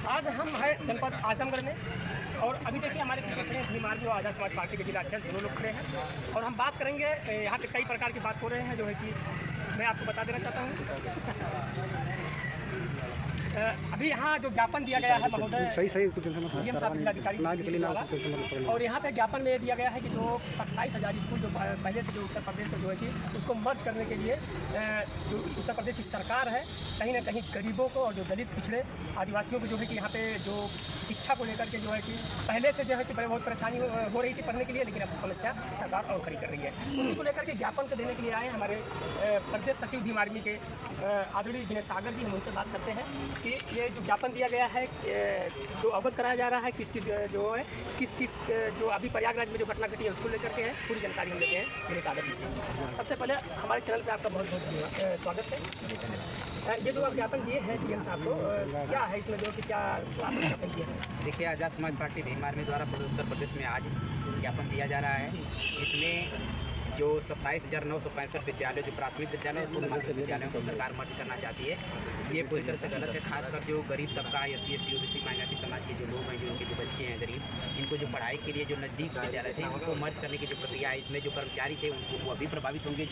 आज हम हैं जनपद आजमगढ़ में और अभी देखिए हमारे पीछे खड़े हैं भीम आर्मी और आज़ाद समाज पार्टी के जिला अध्यक्ष दोनों लोग खड़े हैं और हम बात करेंगे। यहाँ पे कई प्रकार की बात हो रहे हैं जो है कि मैं आपको बता देना चाहता हूँ। अभी यहाँ जो ज्ञापन दिया गया है महोदय डीएम साहब जिलाधिकारी द्वारा, और यहाँ पे ज्ञापन में दिया गया है कि जो 27,000 स्कूल जो पहले से जो उत्तर प्रदेश में जो है कि उसको मर्ज करने के लिए जो उत्तर प्रदेश की सरकार है कहीं ना कहीं गरीबों को और जो दलित पिछड़े आदिवासियों को जो है कि यहाँ पे जो शिक्षा को लेकर के जो है कि पहले से जो है कि बहुत परेशानी हो रही थी पढ़ने के लिए, लेकिन अब समस्या सरकार और खड़ी कर रही है। उसी को लेकर के ज्ञापन को देने के लिए आए हमारे प्रदेश सचिव भीम आर्मी के आदरणीय विनय सागर जी। हम उनसे बात करते हैं कि ये जो ज्ञापन दिया गया है जो अवगत कराया जा रहा है किस किस जो है किस जो अभी प्रयागराज में जो घटना घटी है उसको लेकर के है, पूरी जानकारी हम लेते हैं विनय सागर जी से। सबसे पहले हमारे चैनल पे आपका बहुत बहुत स्वागत है। ये जो आप ज्ञापन दिए हैं डीएम साहब को, क्या है इसमें जो कि क्या आपने ज्ञापन दिया है? देखिए, आज़ाद समाज पार्टी भीम आर्मी द्वारा पूरे उत्तर प्रदेश में आज ज्ञापन दिया जा रहा है, जिसमें जो 27,965 विद्यालय जो प्राथमिक विद्यालय और पूर्व माध्यमिक विद्यालयों को सरकार मर्ज करना चाहती है, ये पूरी तरह से गलत है। खासकर जो गरीब तबका SC ST OBC माइनॉरिटी समाज के जो लोग हैं, जो उनके जो बच्चे हैं गरीब, इनको जो पढ़ाई के लिए जो नज़दीक विद्यालय थे उनको मर्ज करने की जो प्रक्रिया है, इसमें जो कर्मचारी थे उनको वो भी प्रभावित होंगे,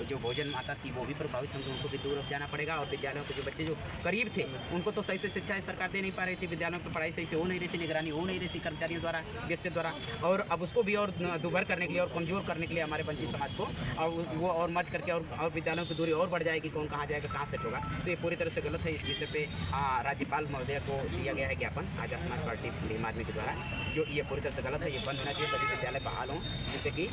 जो भोजन माता थी वो भी प्रभावित होंगे, उनको भी दूर जाना पड़ेगा। और विद्यालयों के जो बच्चे जो करीब थे उनको तो सही से शिक्षा सरकार दे नहीं पा रही थी, विद्यालयों पर पढ़ाई सही से हो नहीं रही थी, निगरानी हो नहीं रही थी कर्मचारियों द्वारा, BSF द्वारा, और अब उसको भी और दुभर करने के लिए और कमज़ोर करने के लिए हमारे वंचित समाज को और वो और मर्ज करके और विद्यालयों की दूरी और बढ़ जाएगी, कौन कहाँ जाएगा, कहाँ सेट होगा। तो ये पूरी तरह से गलत है। इस विषय पे राज्यपाल महोदय को दिया गया है ज्ञापन आज़ाद समाज पार्टी भीम आर्मी के द्वारा, जो ये पूरी तरह से गलत है। ये बंद होना चाहिए, सभी विद्यालय बहाल हों, जिससे कि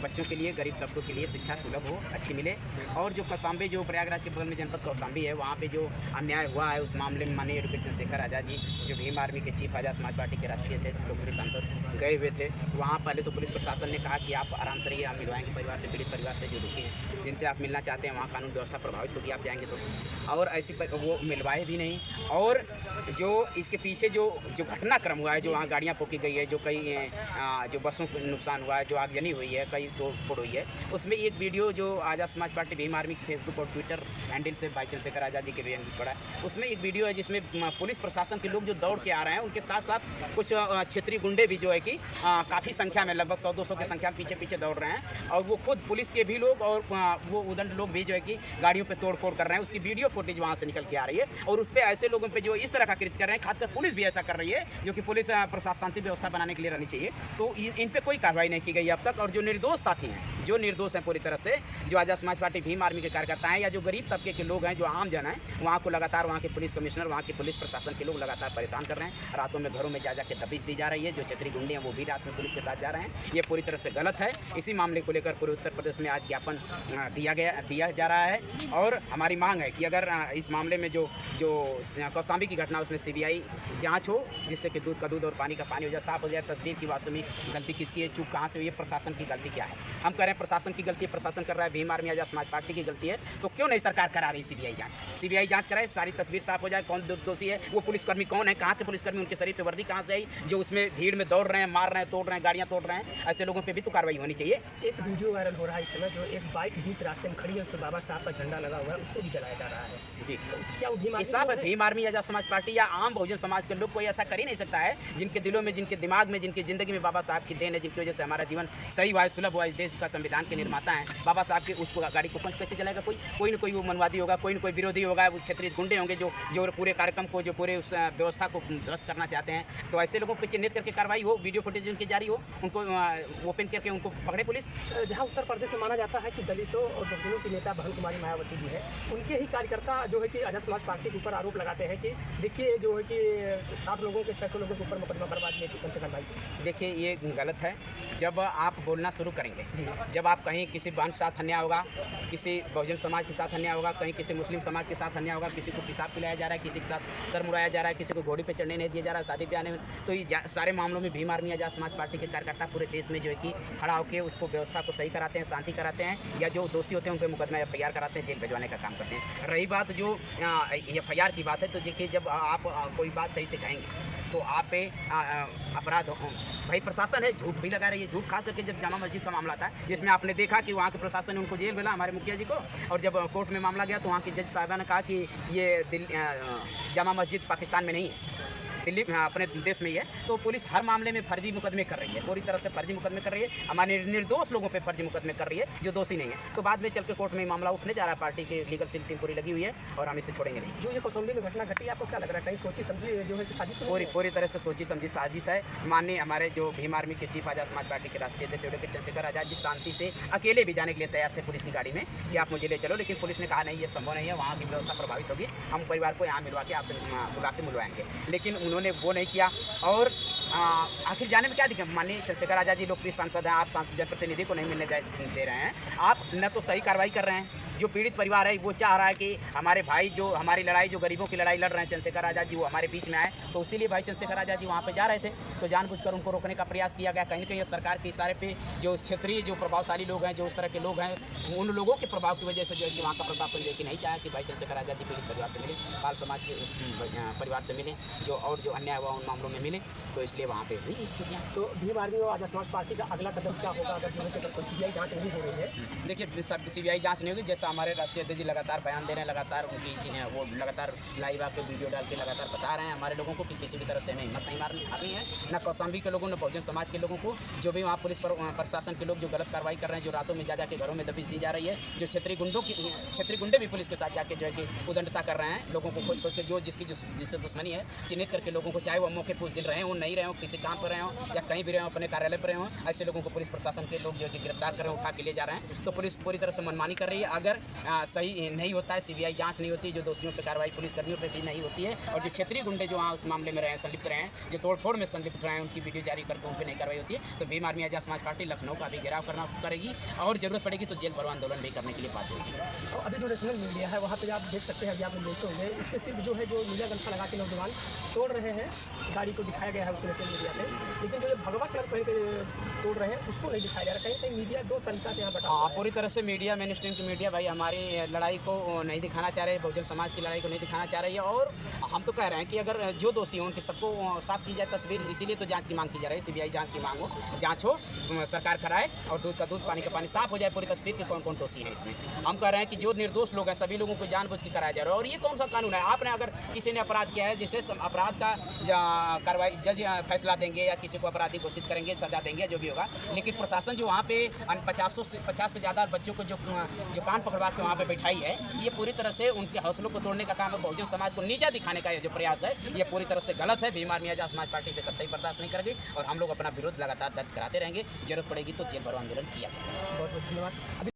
बच्चों के लिए, गरीब तबकों के लिए शिक्षा सुलभ हो, अच्छी मिले। और जो कौशाम्बी, जो प्रयागराज के बगल में जनपद कौशाम्बी है, वहाँ पे जो अन्याय हुआ है उस मामले में माननीय एडवोकेट चंद्रशेखर आज़ाद जी, जो भीम आर्मी के चीफ आज़ाद समाज पार्टी के राष्ट्रीय अध्यक्ष लोकप्रिय सांसद गए हुए थे। वहाँ पहले तो पुलिस प्रशासन ने कहा कि आप आराम से रहिए, आप मिलवाएंगे परिवार से, पीड़ित परिवार से जो दुखी हैं, जिनसे आप मिलना चाहते हैं, वहाँ कानून व्यवस्था प्रभावित होगी आप जाएंगे तो। और ऐसी वो मिलवाए भी नहीं। और जो इसके पीछे जो घटनाक्रम हुआ है, जो वहाँ गाड़ियाँ फूकी गई है, जो कई जो बसों को नुकसान हुआ है, जो आगजनी हुई है, कई तोड़ फोड़ हुई है, उसमें एक वीडियो जो आज़ाद समाज पार्टी भीम आर्मी की फेसबुक और ट्विटर हैंडल से भाई चंद्रशेखर आज़ाद जी के भी पड़ा है, उसमें एक वीडियो है जिसमें पुलिस प्रशासन के लोग जो दौड़ के आ रहे हैं, उनके साथ साथ कुछ क्षेत्रीय गुंडे भी जो है कि काफ़ी संख्या में, लगभग 100-200 की संख्या में पीछे पीछे दौड़ रहे हैं, और वो खुद पुलिस के भी लोग और वो उदंड लोग भी जो है कि गाड़ियों पे तोड़ फोड़ कर रहे हैं। उसकी वीडियो फुटेज वहाँ से निकल के आ रही है, और उस पर ऐसे लोगों पे जो इस तरह का कृत्य कर रहे हैं, खासकर पुलिस भी ऐसा कर रही है, जो कि पुलिस प्रशासन शांति व्यवस्था बनाने के लिए रहनी चाहिए। तो इन पे कोई कार्रवाई नहीं की गई अब तक। और जो निर्दोष साथी हैं, जो निर्दोष हैं पूरी तरह से, जो आज़ाद समाज पार्टी भीम आर्मी के कार्यकर्ता हैं या जो गरीब तबके के लोग हैं, जो आम जन हैं, वहाँ को लगातार वहाँ के पुलिस कमिश्नर, वहाँ के पुलिस प्रशासन के लोग लगातार परेशान कर रहे हैं। रातों में घरों में जा के दबिश दी जा रही है। जो क्षेत्रीय गुंडे हैं वो भी रात में पुलिस के साथ जा रहे हैं। ये पूरी तरह से गलत है। इसी मामले को लेकर पूरे उत्तर प्रदेश में आज ज्ञापन दिया जा रहा है। और हमारी मांग है कि अगर इस मामले में जो कौशाम्बी की घटना, उसमें CBI जांच हो, जिससे कि दूध का दूध और पानी का पानी हो जाए, साफ हो जाए तस्वीर की वास्तविक गलती किसकी है, चूक कहाँ से हुई है, प्रशासन की गलती क्या है। हम कह रहे हैं प्रशासन की गलती है, प्रशासन कर रहा है, भीम आर्मी आज़ाद समाज पार्टी की गलती है, तो क्यों नहीं सरकार करा रही CBI जांच कराए, सारी तस्वीर साफ हो जाए, कौन दोषी है, वो पुलिसकर्मी कौन है, कहाँ के पुलिसकर्मी, उनके शरीर पर वर्दी कहाँ से आई, जो उसमें भीड़ में दौड़ रहे हैं, मार रहे हैं, तोड़ रहे हैं, गाड़ियाँ तोड़ रहे हैं, ऐसे लोगों पर भी तो कार्रवाई होनी चाहिए। एक वीडियो वायरल हो रहा है इस समय, जो एक बाइक बीच रास्ते में खड़ी है, उस पर बाबा साहब का झंडा लगा हुआ है, उसको भी जलाया जा रहा है। जी, तो क्या वो भीम आर्मी आज़ाद समाज पार्टी या आम बहुजन समाज के लोग कोई ऐसा कर ही नहीं सकता है, जिनके दिलों में, जिनके दिमाग में, जिनकी ज़िंदगी में बाबा साहब की देन है, जिनकी वजह से हमारा जीवन सही हुआ है, सुलभ हुआ है, इस देश का संविधान के निर्माता हैं। बाबा साहब की उसको गाड़ी को पंच कैसे जलाएगा कोई न कोई वो मनवादी होगा, कोई न कोई विरोधी होगा, वो क्षेत्रीय गुंडे होंगे जो पूरे कार्यक्रम को, जो पूरे उस व्यवस्था को ध्वस्त करना चाहते हैं। तो ऐसे लोगों को चिन्हित करके कार्रवाई हो, वीडियो फुटेज उनकी जारी हो, उनको ओपन करके उनको पकड़े पुलिस। जहाँ उत्तर प्रदेश में माना जाता है कि दलितों और बहुजनों की नेता बहन कुमारी मायावती जी है, उनके ही कार्यकर्ता जो है कि आज़ाद समाज पार्टी के ऊपर आरोप लगाते हैं कि देखिए जो है कि 60 लोगों के 600 लोगों के ऊपर मुकदमा करवा दिए थे भाई। देखिए, ये गलत है। जब आप बोलना शुरू करेंगे, जब आप कहीं किसी बहन के साथ अन्याय होगा, किसी बहुजन समाज के साथ अन्याय होगा, कहीं किसी मुस्लिम समाज के साथ अन्याय होगा, किसी को पेशाब पिलाया जा रहा है, किसी के साथ सर मुड़ाया जा रहा है, किसी को घोड़ी पे चढ़ने नहीं दिया जा रहा है, शादी ब्याह में, तो ये सारे मामलों में भीम आर्मी आज़ाद समाज पार्टी के कार्यकर्ता पूरे देश में जो है कि खड़ा होकर उसको व्यवस्था को सही कराते हैं, शांति कराते हैं, या जो दोषी होते हैं उन पर मुकदमा FIR कराते हैं, जेल भिजवाने का काम करते हैं। रही बात जो FIR की बात है, तो देखिए, जब आप कोई बात सही से कहेंगे तो आप पे अपराध भाई प्रशासन है, झूठ भी लगा रही है, झूठ खास करके जब जामा मस्जिद का मामला था, जिसमें आपने देखा कि वहाँ के प्रशासन ने उनको जेल मिला, हमारे मुखिया जी को, और जब कोर्ट में मामला गया तो वहाँ के जज साहबा ने कहा कि ये जामा मस्जिद पाकिस्तान में नहीं है, दिल्ली अपने देश में ही है, तो पुलिस हर मामले में फर्जी मुकदमे कर रही है, पूरी तरह से फर्जी मुकदमे कर रही है, हमारे निर्दोष लोगों पे फर्जी मुकदमे कर रही है जो दोषी नहीं है। तो बाद में चल के कोर्ट में मामला उठने जा रहा है, पार्टी की लीगल सेल टीम पूरी लगी हुई है और हम इसे छोड़ेंगे नहीं। जो ये कौशाम्बी में घटना घटी, आपको क्या लग रहा है, कहीं सोची समझी जो है कि साजिश तो नहीं है? पूरी तरह से सोची समझी साजिश है। माननीय हमारे जो भीम आर्मी के चीफ आज़ाद समाज पार्टी के राष्ट्रीय अध्यक्ष एडवोकेट चंद्रशेखर आज़ाद जी शांति से अकेले भी जाने के लिए तैयार थे पुलिस की गाड़ी में कि आप मुझे ले चलो, लेकिन पुलिस ने कहा नहीं, ये संभव नहीं है, वहाँ की व्यवस्था प्रभावित होगी, हम परिवार को यहाँ मिलवा के आपसे बुला के मिलवाएंगे। लेकिन उन्होंने वो नहीं किया और आखिर जाने में क्या दिक्कत। माननीय चंद्रशेखर आज़ाद जी लोकप्रिय सांसद हैं, आप सांसद जनप्रतिनिधि को नहीं मिलने दे रहे हैं, आप न तो सही कार्रवाई कर रहे हैं। जो पीड़ित परिवार है वो चाह रहा है कि हमारे भाई जो हमारी लड़ाई, जो गरीबों की लड़ाई लड़ रहे हैं चंद्रशेखर आज़ाद जी, वो हमारे बीच में आए, तो इसीलिए भाई चंद्रशेखर आज़ाद जी वहाँ पे जा रहे थे, तो जानबूझकर उनको रोकने का प्रयास किया गया। कहीं ना कहीं सरकार के इशारे पे जो क्षेत्रीय जो प्रभावशाली लोग हैं, जो उस तरह के लोग हैं, उन लोगों के प्रभाव की वजह से जो है कि वहाँ का प्रशासन जो है कि नहीं चाहा कि भाई चंद्रशेखर आज़ाद जी पीड़ित परिवार से मिले, बाल समाज के परिवार से मिले, जो और जो अन्याय हुआ उन मामलों में मिले, तो इसलिए वहाँ पे हुई स्थितियाँ। तो भीम आर्मी और आज़ाद समाज पार्टी का अगला कदम क्या होगा अगर जो है कि कोई सीबीआई जांच नहीं हो रही है? देखिए, सब सीबीआई जांच नहीं होगी, जैसा हमारे राष्ट्रीय अध्यक्ष जी लगातार बयान दे रहे हैं, लगातार उनकी जिन्हें वो लगातार लाइव आके वीडियो डाल के लगातार बता रहे हैं हमारे लोगों को कि किसी भी तरह से हमें हिम्मत नहीं हारनी है, न कौशाम्बी के लोगों, न बहुजन समाज के लोगों को। जो भी वहाँ पुलिस प्रशासन के लोग जो गलत कार्रवाई कर रहे हैं, जो रातों में जा के घरों में दबिश दी जा रही है, जो क्षेत्रीय गुंडे भी पुलिस के साथ जाके जो है कि उदंडता कर रहे हैं, लोगों को खोज के जिससे दुश्मनी है चिन्हित करके लोगों को, चाहे वो मौके पर उस दिन रहे हो, नहीं रहे हो, किसी काम पर रहे हो या कहीं भी रहे हो, अपने कार्यालय पर रहे हो, ऐसे लोगों को पुलिस प्रशासन के लोग जो है कि गिरफ्तार कर रहे हैं, उठा के ले जा रहे हैं। तो पुलिस पूरी तरह से मनमानी कर रही है। अगर सही नहीं होता है, सीबीआई जांच नहीं होती, जो दोषियों पर कार्रवाई पुलिसकर्मियों पर भी नहीं होती है, और जो क्षेत्रीय गुंडे जो वहाँ उस मामले में रहे हैं, संलिप्त रहे हैं, जो तोड़फोड़ में संलिप्त रहे हैं, उनकी वीडियो जारी करके उन पर नहीं कार्रवाई होती है, तो भीम आर्मी आज़ाद समाज पार्टी लखनऊ का भी घेराव करना करेगी और जरूरत पड़ेगी तो जेल भरो आंदोलन भी करने के लिए बाध्य होगी। और अभी जो नेशनल मीडिया है वहाँ पे आप देख सकते हैं, अभी आप देखे होंगे, उसमें सिर्फ जो है जो मीडिया गमछा लगा के नौजवान तोड़ रहे हैं, गाड़ी को दिखाया गया है उस नेशनल मीडिया पे, लेकिन जो ये भगवा कलर कहीं पे तोड़ रहे हैं उसको नहीं दिखाया जा रहा। कहीं कहीं मीडिया दो तरीका से यहाँ बता। हाँ, पूरी तरह से मीडिया, मेन स्ट्रीम की मीडिया भाई हमारी लड़ाई को नहीं दिखाना चाह रहे, बहुजन समाज की लड़ाई को नहीं दिखाना चाह रही है। और हम तो कह रहे हैं कि अगर जो दोषी हो उनकी सबको साफ की जाए तस्वीर, इसीलिए तो जांच की मांग की जा रही है। सीबीआई जांच की मांग हो, जांच हो, सरकार कराए और दूध का दूध, पानी का पानी, साफ हो जाए पूरी तस्वीर कि कौन कौन दोषी है इसमें। हम कह रहे हैं कि जो निर्दोष लोग हैं सभी लोगों को जानबूझ के कराया जा रहा है। और ये कौन सा कानून है? आपने अगर किसी ने अपराध किया है, जिसे अपराध का कार्रवाई जज फैसला देंगे या किसी को अपराधी घोषित करेंगे, सजा देंगे, जो भी होगा, लेकिन प्रशासन जो वहाँ पे 50 से ज़्यादा बच्चों को जो कान पकड़वा के वहाँ पे बैठाई है, ये पूरी तरह से उनके हौसलों को तोड़ने का काम है। बहुजन समाज को नीचा दिखाने का ये जो प्रयास है, ये पूरी तरह से गलत है। भीम आर्मी आज़ाद समाज पार्टी से कतई बर्दाश्त नहीं करेगी और हम लोग अपना विरोध लगातार दर्ज कराते रहेंगे। जरूरत पड़ेगी तो जेल भरो आंदोलन किया जाएगा। बहुत बहुत धन्यवाद।